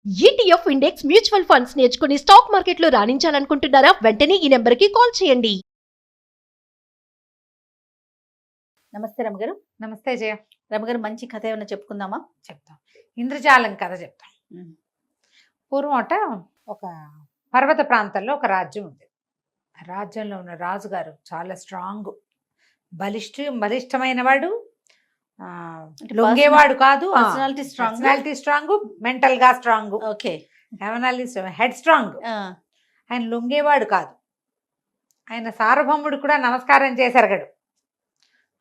ETF index mutual funds నేర్చుకుని stock మార్కెట్లో రాణించాలనుకుంటున్నారా? వెంటనే ఈ నెంబర్కి కాల్ చేయండి. నమస్తే రమగారు. నమస్తే జయ. రమగారు, మంచి కథ ఏమైనా చెప్పుకుందామా? చెప్తాం. ఇంద్రజాలం కథ చెప్తాం. పూర్వం ఒక పర్వత ప్రాంతంలో ఒక రాజ్యం ఉంది. ఆ రాజ్యంలో ఉన్న రాజుగారు చాలా స్ట్రాంగ్, బలిష్టమైన వాడు, లొంగేవాడు కాదు. పర్సనాలిటీ స్ట్రాంగ్, మెంటల్ గా స్ట్రాంగ్. ఓకే. Head strong. ఆయన లొంగేవాడు కాదు. ఆయన సార్వభౌముడు కూడా నమస్కారం చేసరగడు.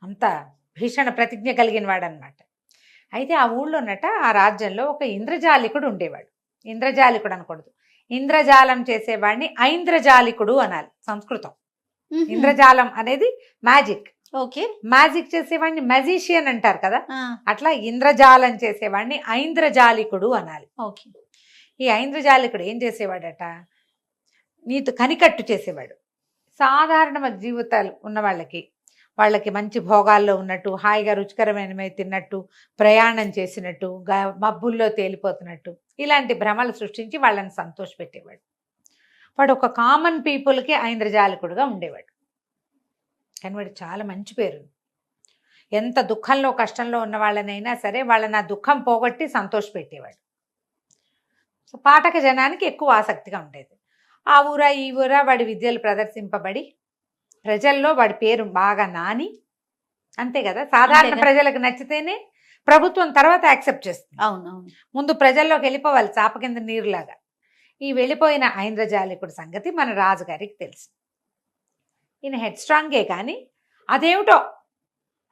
అంత భీషణ ప్రతిజ్ఞ కలిగిన వాడు అనమాట. అయితే ఆ ఊళ్ళోనట, ఆ రాజ్యంలో ఒక ఇంద్రజాలికుడు ఉండేవాడు. ఇంద్రజాలికుడు అనకూడదు, ఇంద్రజాలం చేసేవాడిని ఐంద్రజాలికుడు అనాలి సంస్కృతం. ఇంద్రజాలం అనేది మ్యాజిక్. ఓకే. మ్యాజిక్ చేసేవాడిని మ్యాజిషియన్ అంటారు కదా, అట్లా ఇంద్రజాలం చేసేవాడిని ఐంద్రజాలికుడు అనాలి. ఓకే. ఈ ఐంద్రజాలికుడు ఏం చేసేవాడట, నీతో కనికట్టు చేసేవాడు. సాధారణ జీవితాలు ఉన్న వాళ్ళకి మంచి భోగాల్లో ఉన్నట్టు, హాయిగా రుచికరమైనవి తిన్నట్టు, ప్రయాణం చేసినట్టు, మబ్బుల్లో తేలిపోతున్నట్టు, ఇలాంటి భ్రమలు సృష్టించి వాళ్ళని సంతోషపెట్టేవాడు. వాడు ఒక కామన్ పీపుల్కి ఐంద్రజాలికుడుగా ఉండేవాడు. కానీ వాడు చాలా మంచి పేరు. ఎంత దుఃఖంలో కష్టంలో ఉన్న వాళ్ళనైనా సరే వాళ్ళని ఆ దుఃఖం పోగొట్టి సంతోషపెట్టేవాడు. సో పాఠక జనానికి ఎక్కువ ఆసక్తిగా ఉండేది. ఆ ఊరా ఈ ఊరా వాడి విద్యలు ప్రదర్శింపబడి ప్రజల్లో వాడి పేరు బాగా నాని, అంతే కదా, సాధారణ ప్రజలకు నచ్చితేనే ప్రభుత్వం తర్వాత యాక్సెప్ట్ చేస్తుంది. అవునవును. ముందు ప్రజల్లోకి వెళ్ళిపోవాలి చాప కింద నీరులాగా. ఈ వెళ్ళిపోయిన ఐంద్రజాలికుడి సంగతి మన రాజుగారికి తెలుసు. ఈయన హెడ్ స్ట్రాంగే, కానీ అదేమిటో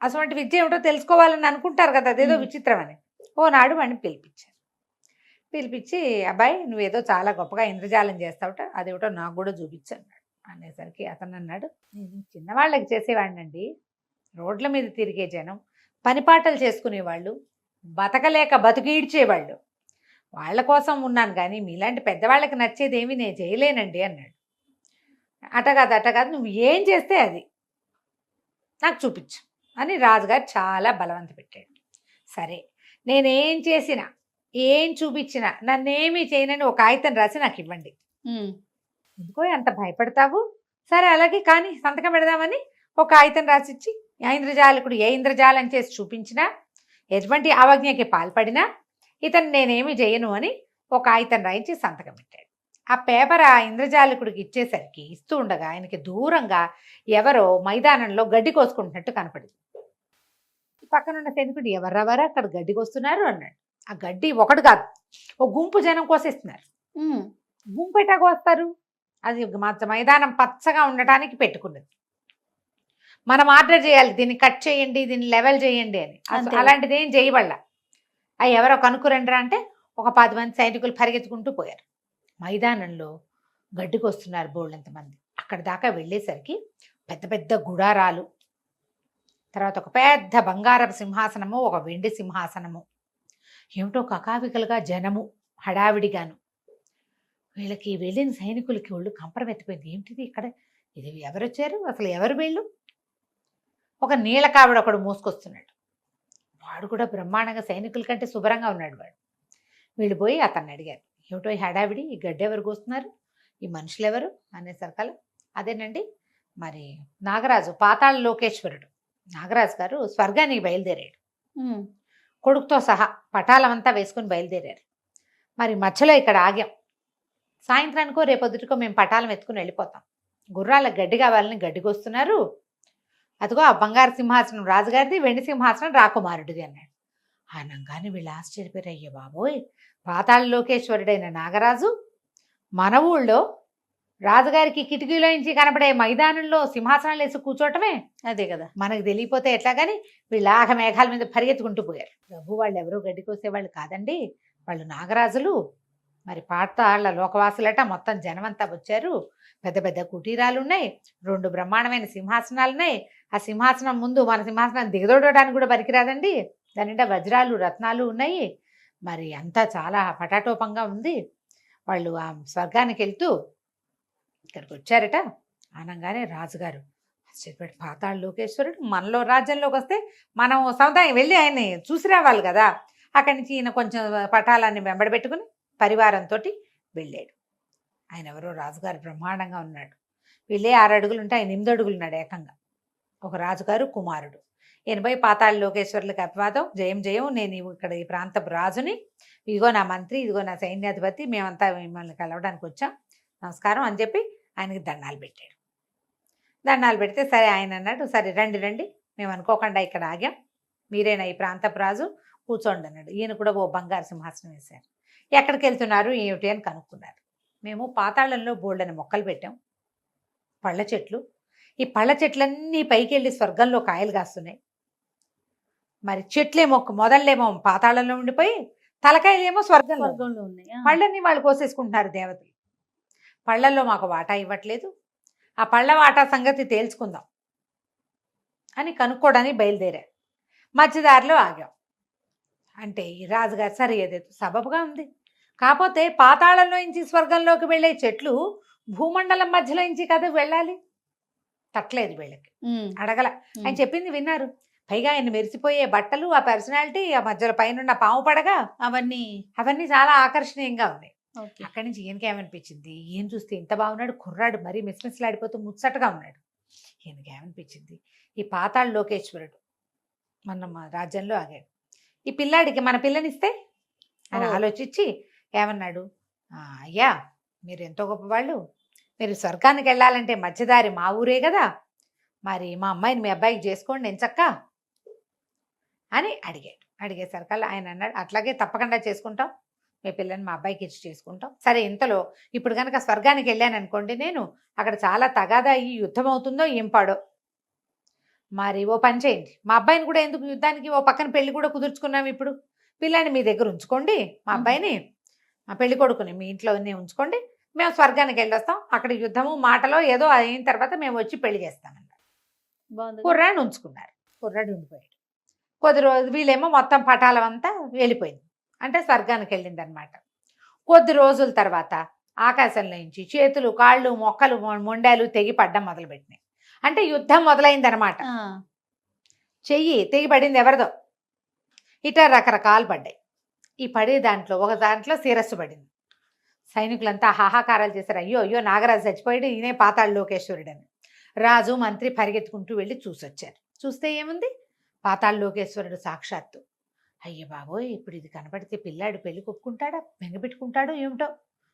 అటువంటి విద్య ఏమిటో తెలుసుకోవాలని అనుకుంటారు కదా, అదేదో విచిత్రం అని. ఓనాడు వాడిని పిలిపించి అబ్బాయి, నువ్వేదో చాలా గొప్పగా ఇంద్రజాలం చేస్తావుట, అదేమిటో నాకు కూడా చూపించన్నాడు. అనేసరికి అతను అన్నాడు, నేను చిన్నవాళ్ళకి చేసేవాడినండి. రోడ్ల మీద తిరిగే జనం, పనిపాటలు చేసుకునేవాళ్ళు, బతకలేక బతుకీడ్చేవాళ్ళు, వాళ్ళ కోసం ఉన్నాను, కానీ మీలాంటి పెద్దవాళ్ళకి నచ్చేదేమీ నేను చేయలేనండి అన్నాడు. అటకాదు, నువ్వు ఏం చేస్తే అది నాకు చూపించు అని రాజుగారు చాలా బలవంత పెట్టాడు. సరే, నేనేం చేసినా ఏం చూపించినా నన్నేమీ చేయనని ఒక కాగితం రాసి నాకు ఇవ్వండి. ఎందుకో అంత భయపడతావు? సరే అలాగే, కానీ సంతకం పెడదామని ఒక కాగితం రాసిచ్చి, ఇంద్రజాలకుడు ఏ ఇంద్రజాలం చేసి చూపించినా, ఎటువంటి అవజ్ఞకి పాల్పడినా ఇతను నేనేమి చేయను అని ఒక కాగితం రాయించి సంతకం పెట్టాడు. ఆ పేపర్ ఆ ఇంద్రజాలకుడికి ఇస్తూ ఉండగా ఆయనకి దూరంగా ఎవరో మైదానంలో గడ్డి కోసుకుంటున్నట్టు కనపడింది. పక్కనున్న సైనికుడు, ఎవరెవరు అక్కడ గడ్డి కోస్తున్నారు అన్నాడు. ఆ గడ్డి ఒకటి కాదు, ఓ గుంపు జనం కోసేస్తున్నారు. గుంపు ఎట్టా కోస్తారు? అది మైదానం పచ్చగా ఉండటానికి పెట్టుకున్నది. మనం ఆర్డర్ చేయాలి, దీన్ని కట్ చేయండి, దీన్ని లెవెల్ చేయండి అని. అలాంటిది ఏం చేయబడ. అవి ఎవరో కనుక్కురండ్రా అంటే ఒక 10 మంది సైనికులు పరిగెత్తుకుంటూ పోయారు. మైదానంలో గడ్డికి వస్తున్నారు బోళ్ళంతమంది. అక్కడ దాకా వెళ్ళేసరికి పెద్ద పెద్ద గుడారాలు, తర్వాత ఒక పెద్ద బంగారపు సింహాసనము, ఒక వెండి సింహాసనము, ఏమిటో కకావికలుగా జనము హడావిడిగాను. వీళ్ళకి వెళ్ళిన సైనికులకి ఒళ్ళు కంపరమెత్తిపోయింది. ఏమిటిది ఇక్కడ, ఇది ఎవరొచ్చారు, అసలు ఎవరు వీళ్ళు? ఒక నీళ్ళ కావిడ ఒకడు మోసుకొస్తున్నాడు. వాడు కూడా బ్రహ్మాండంగా సైనికుల కంటే శుభ్రంగా ఉన్నాడు. వీళ్ళు పోయి అతన్ని అడిగారు, ఏమిటో ఈ హడావిడి, ఈ గడ్డి ఎవరు కోస్తున్నారు, ఈ మనుషులు ఎవరు అనేసరికల, అదేనండి మరి నాగరాజు, పాతాళ లోకేశ్వరుడు నాగరాజు గారు స్వర్గానికి బయలుదేరాడు. కొడుకుతో సహా పటాలమంతా వేసుకుని బయలుదేరారు. మరి మధ్యలో ఇక్కడ ఆగాం. సాయంత్రానికో రేపొద్దుటికో మేము పటాలం ఎత్తుకుని వెళ్ళిపోతాం. గుర్రాలకు గడ్డి కావాలని గడ్డికొస్తున్నారు. అదిగో ఆ బంగారు సింహాసనం రాజుగారిది, వెండి సింహాసనం రాకుమారుడిది అన్నాడు. అనగానే వీళ్ళు ఆశ్చర్యపోయారు. అయ్యే బాబోయ్, పాతాళ లోకేశ్వరుడైన నాగరాజు మన ఊళ్ళో రాజుగారికి కిటికీలో నుంచి కనపడే మైదానంలో సింహాసనాలు వేసి కూర్చోవటమే, అదే కదా, మనకు తెలియపోతే ఎట్లా. కానీ వీళ్ళు ఆగ మేఘాల మీద పరిగెత్తుకుంటూ పోయారు. ప్రభు, వాళ్ళు ఎవరో గడ్డి కోసేవాళ్ళు కాదండి, వాళ్ళు నాగరాజులు. మరి పాతాళ లోకవాసులట, మొత్తం జనమంతా వచ్చారు. పెద్ద పెద్ద కుటీరాలు ఉన్నాయి, 2 బ్రహ్మాండమైన సింహాసనాలు ఉన్నాయి. ఆ సింహాసనం ముందు మన సింహాసనం దిగదొడడానికి కూడా పనికిరాదండి, దాని నిండా వజ్రాలు రత్నాలు ఉన్నాయి. మరి అంతా చాలా పటాటోపంగా ఉంది. వాళ్ళు ఆ స్వర్గానికి వెళ్తూ ఇక్కడికి వచ్చారట. అనగానే రాజుగారు ఆశ్చర్యపడి, పాతాళ లోకేశ్వరుడు మనలో రాజ్యంలోకి వస్తే మనం సముదాయం వెళ్ళి ఆయన్ని చూసి రావాలి కదా. అక్కడి నుంచి ఈయన కొంచెం పటాలాన్ని వెంబడబెట్టుకుని పరివారంతో వెళ్ళాడు. ఆయన ఎవరో రాజుగారు బ్రహ్మాండంగా ఉన్నాడు. వీళ్ళే 6 అడుగులు ఉంటే ఆయన 8 అడుగులు ఉన్నాడు ఏకంగా. ఒక రాజుగారు కుమారుడు. 80 పాతాళ లోకేశ్వరులకు అభివాదం, జయం జయం, నేను ఇక్కడ ఈ ప్రాంతపు రాజుని, ఇదిగో నా మంత్రి, ఇదిగో నా సైన్యాధిపతి, మేమంతా మిమ్మల్ని కలవడానికి వచ్చాం, నమస్కారం అని చెప్పి ఆయనకి దండాలు పెట్టాడు. దండాలు పెడితే సరే ఆయన అన్నాడు, సరే రండి రండి, మేము అనుకోకుండా ఇక్కడ ఆగాం, మీరేనా ఈ ప్రాంతపు రాజు, కూర్చోండి అన్నాడు. ఈయన కూడా ఓ బంగారు సింహాసనం వేశారు. ఎక్కడికి వెళ్తున్నారు ఏమిటి అని కనుక్కున్నారు. మేము పాతాళంలో బోల్డని మొక్కలు పెట్టాం, పళ్ళ చెట్లు, ఈ పళ్ళ చెట్లన్నీ పైకి వెళ్ళి స్వర్గంలో కాయలు కాస్తున్నాయి. మరి చెట్లేమో మొదళ్ళేమో పాతాళంలో ఉండిపోయి తలకాయలేమో స్వర్గంలో ఉన్నాయి. పళ్ళన్నీ వాళ్ళు కోసేసుకుంటున్నారు దేవతలు. పళ్ళల్లో మాకు వాటా ఇవ్వట్లేదు, ఆ పళ్ళ వాటా సంగతి తేల్చుకుందాం అని కనుక్కోవడానికి బయలుదేరారు. మధ్యదారిలో ఆగాం. అంటే ఈ రాజుగారు సరే ఏదైతే సబబుగా ఉంది, కాకపోతే పాతాళంలో నుంచి స్వర్గంలోకి వెళ్ళే చెట్లు భూమండలం మధ్యలో నుంచి కదా వెళ్ళాలి, తట్టలేదు వీళ్ళకి, అడగల. ఆయన చెప్పింది విన్నారు. పైగా ఆయన మెరిసిపోయే బట్టలు, ఆ పర్సనాలిటీ, ఆ మధ్యలో పైన పాము పడగ, అవన్నీ చాలా ఆకర్షణీయంగా ఉన్నాయి. అక్కడి నుంచి ఈయనకి ఏమనిపించింది, ఈయన చూస్తే ఇంత బాగున్నాడు, కుర్రాడు మరీ మిస్మిస్లాడిపోతూ ముచ్చటగా ఉన్నాడు. ఈయనకి ఏమనిపించింది, ఈ పాతాళ లోకేశ్వరుడు మన రాజ్యంలో ఆగాడు, ఈ పిల్లాడికి మన పిల్లనిస్తే అని ఆలోచించి ఏమన్నాడు, అయ్యా మీరు ఎంతో గొప్పవాళ్ళు, మీరు స్వర్గానికి వెళ్ళాలంటే మధ్యదారి మా ఊరే కదా, మరి మా అమ్మాయిని మీ అబ్బాయికి చేసుకోండి ఎంచక్క అని అడిగాడు. అడిగేసరికల్లా ఆయన అన్నాడు, అట్లాగే తప్పకుండా చేసుకుంటాం, మీ పిల్లని మా అబ్బాయికి ఇచ్చి చేసుకుంటాం. సరే ఇంతలో ఇప్పుడు కనుక స్వర్గానికి వెళ్ళాను అనుకోండి, నేను అక్కడ చాలా తగాదా ఈ యుద్ధం అవుతుందో ఏం పాడో, మరి ఓ పని చేయండి, మా అబ్బాయిని కూడా ఎందుకు యుద్ధానికి, ఓ పక్కన పెళ్లి కూడా కుదుర్చుకున్నాం, ఇప్పుడు పిల్లాన్ని మీ దగ్గర ఉంచుకోండి, మా అబ్బాయిని, మా పెళ్లి కొడుకుని మీ ఇంట్లోనే ఉంచుకోండి, మేము స్వర్గానికి వెళ్ళొస్తాం, అక్కడ యుద్ధము మాటలో ఏదో అయిన తర్వాత మేము వచ్చి పెళ్లి చేస్తామన్నారు. కుర్రాడిని ఉంచుకున్నారు. కుర్రాడు ఉండిపోయాడు. కొద్ది రోజు వీళ్ళేమో మొత్తం పటాలం అంతా వెళ్ళిపోయింది, అంటే స్వర్గానికి వెళ్ళింది అనమాట. కొద్ది రోజుల తర్వాత ఆకాశంలో నుంచి చేతులు కాళ్ళు మొక్కలు మొండాలు తెగి పడ్డం మొదలుపెట్టినాయి. అంటే యుద్ధం మొదలైందనమాట. చెయ్యి తెగి పడింది ఎవరిదో, ఇట రకరకాలు పడ్డాయి. ఈ పడే దాంట్లో ఒక దాంట్లో శిరస్సు పడింది. సైనికులంతా హాహాకారాలు చేశారు, అయ్యో అయ్యో నాగరాజు చచ్చిపోయాడు, ఈయనే పాతాళ లోకేశ్వరుడు అని. రాజు మంత్రి పరిగెత్తుకుంటూ వెళ్ళి చూసొచ్చారు. చూస్తే ఏముంది, పాతాళ లోకేశ్వరుడు సాక్షాత్తు. అయ్యో బాబోయ్, ఇప్పుడు ఇది కనపడితే పిల్లాడు పెళ్లి కొప్పుకుంటాడా, బెంగపెట్టుకుంటాడో ఏమిటో,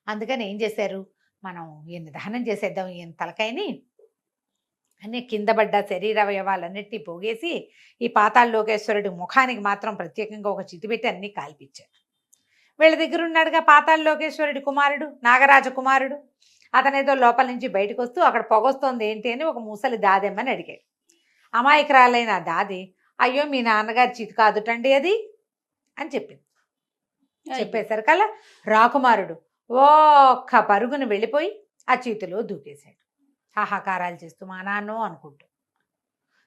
అందుకని ఏం చేశారు, మనం ఈయన దహనం చేసేద్దాం ఈయన తలకాయని అని కింద పడ్డ శరీర అవయవాలన్నిటినీ పోగేసి ఈ పాతాళ లోకేశ్వరుడి ముఖానికి మాత్రం ప్రత్యేకంగా ఒక చితి పెట్టి అన్నీ కాల్పించారు. వీళ్ళ దగ్గర ఉన్నాడుగా పాతాళ లోకేశ్వరుడి కుమారుడు, నాగరాజ కుమారుడు, అతనేదో లోపల నుంచి బయటకు వస్తూ అక్కడ పొగొస్తోంది ఏంటి అని ఒక ముసలి దాదెమ్మని అడిగాడు. అమాయకురాలైన ఆ దాది, అయ్యో మీ నాన్నగారి చితి కాదుటండి అది అని చెప్పింది. చెప్పేసరికల్లా రాకుమారుడు ఒక్క పరుగును వెళ్ళిపోయి ఆ చీతిలో దూకేశాడు, హాహాకారాలు చేస్తూ మా నాన్నో అనుకుంటూ.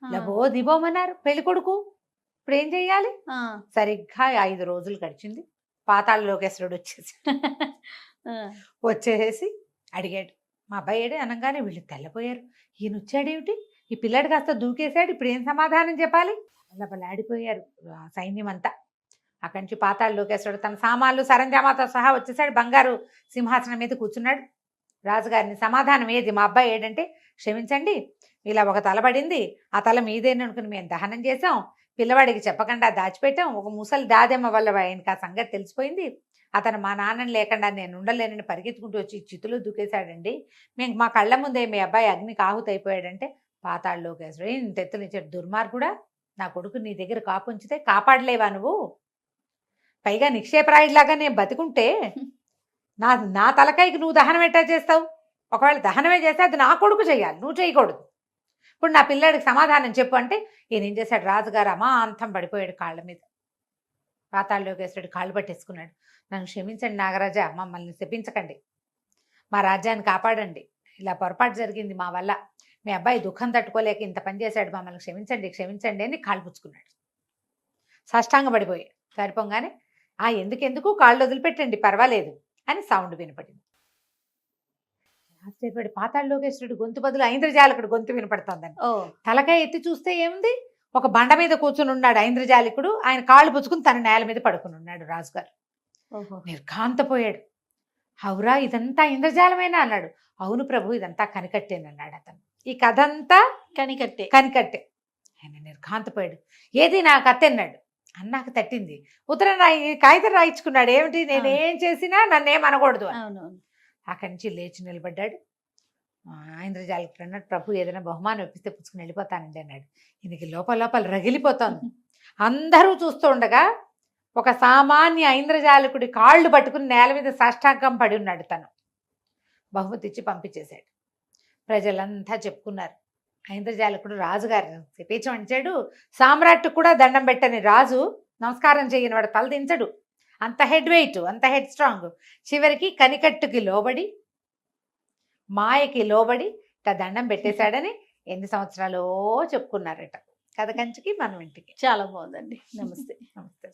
లబో దిబోమన్నారు పెళ్లి కొడుకు. ఇప్పుడు ఏం చెయ్యాలి, సరిగ్గా 5 రోజులు గడిచింది. పాతాళ లోకేశ్వరుడు వచ్చేసి అడిగాడు, మా అబ్బాయి ఏడే అనగానే వీళ్ళు తెల్లపోయారు. ఈయన వచ్చాడేమిటి, ఈ పిల్లాడు కాస్త దూకేశాడు, ఇప్పుడు ఏం సమాధానం చెప్పాలి, ఆడిపోయారు సైన్యం అంతా. అక్కడి నుంచి పాతాళ లోకేశ్వరుడు తన సామాన్లు సరంజామాతో సహా వచ్చేసాడు, బంగారు సింహాసనం మీద కూర్చున్నాడు. రాజుగారిని సమాధానం ఏది, మా అబ్బాయి ఏడంటే, క్షమించండి ఇలా ఒక తల పడింది, ఆ తల మీదేననుకుని మేము దహనం చేసాం, పిల్లవాడికి చెప్పకుండా దాచిపెట్టాం, ఒక ముసలి దాదెమ్మ వల్ల ఆయనకి ఆ సంగతి తెలిసిపోయింది, అతను మా నాన్నని లేకుండా నేను ఉండలేనని పరిగెత్తుకుంటూ వచ్చి చితులు దూకేశాడండి, మేము మా కళ్ళ ముందే మీ అబ్బాయి అగ్నికి ఆహుతి అయిపోయాడంటే, పాతాళ లోకేశ్వరుడు ఇంత ఎత్తునిచ్చాడు, దుర్మార్గుడా, నా కొడుకు నీ దగ్గర కాపుంచితే కాపాడలేవా నువ్వు, పైగా నిక్షేపరాయుడిలాగా నేను బతికుంటే నా తలకాయకి నువ్వు దహనం ఎట్టా చేస్తావు, ఒకవేళ దహనమే చేస్తే అది నా కొడుకు చేయాలి, నువ్వు చేయకూడదు, ఇప్పుడు నా పిల్లాడికి సమాధానం చెప్పు అంటే ఈయన ఏం చేశాడు, రాజుగారు అమాంతం పడిపోయాడు కాళ్ళ మీద. పాతాళ లోకేశ్వరుడు కాళ్ళు పట్టేసుకున్నాడు, నన్ను క్షమించండి నాగరాజా, మమ్మల్ని శపించకండి, మా రాజ్యాన్ని కాపాడండి, ఇలా పొరపాటు జరిగింది మా వల్ల, మీ అబ్బాయి దుఃఖం తట్టుకోలేక ఇంత పని చేశాడు, మమ్మల్ని క్షమించండి క్షమించండి అని కాళ్ళు పుచ్చుకున్నాడు. సాష్టాంగ పడిపోయాడు. సరిపోగానే ఎందుకెందుకు కాళ్ళు వదిలిపెట్టండి పర్వాలేదు అని సౌండ్ వినపడింది. ఆశ్చర్యపడి పాతాళ లోకేశ్వరుడు గొంతు బదులు ఐంద్రజాలికుడు గొంతు వినపడుతోందని తలకాయ ఎత్తి చూస్తే ఏముంది, ఒక బండ మీద కూర్చుని ఉన్నాడు ఐంద్రజాలికుడు, ఆయన కాళ్ళు పుచ్చుకుని తన నేల మీద పడుకుని ఉన్నాడు రాజుగారు. ఓహో. నిర్ఘాంతపోయాడు. హౌరా ఇదంతా ఇంద్రజాలమేనా అన్నాడు. అవును ప్రభు, ఇదంతా కనికట్టేనన్నాడు అతను. ఈ కథ అంతా కనికట్టే. కనికట్టే. ఆయన నిర్ఘాంతపోయాడు. ఏది నా కత్తి అన్నాడు. అన్నాక తట్టింది. ఉత్తరం కాగితం రాయించుకున్నాడు. ఏమిటి, నేనేం చేసినా నన్నేం అనకూడదు అని. అవునవును. అక్కడి నుంచి లేచి నిలబడ్డాడు. ఇంద్రజాలికుడు అన్నాడు, ప్రభు ఏదైనా బహుమానం ఇప్పిస్తే పుచ్చుకుని వెళ్ళిపోతానండి అన్నాడు. ఈయనకి లోపల లోపల రగిలిపోతోంది. అందరూ చూస్తూ ఉండగా ఒక సామాన్య ఐంద్రజాలికుడి కాళ్ళు పట్టుకుని నేల మీద సాష్టాంగం పడి ఉన్నాడు. తను బహుమతి ఇచ్చి పంపించేశాడు. ప్రజలంతా చెప్పుకున్నారు, ఐంద్రజాలికుడు రాజుగారు శపించమంచాడు. సామ్రాట్టు కూడా దండం పెట్టని రాజు నమస్కారం చేయని వాడు తల దించడు. అంత హెడ్ వెయిట్, అంత హెడ్ స్ట్రాంగ్. చివరికి కనికట్టుకి లోబడి, మాయకి లోబడి దండం పెట్టేశాడని ఎన్ని సంవత్సరాలో చెప్పుకున్నారట. కథ కంచికి మనం ఇంటికి. చాలా బాగుందండి. నమస్తే. నమస్తే.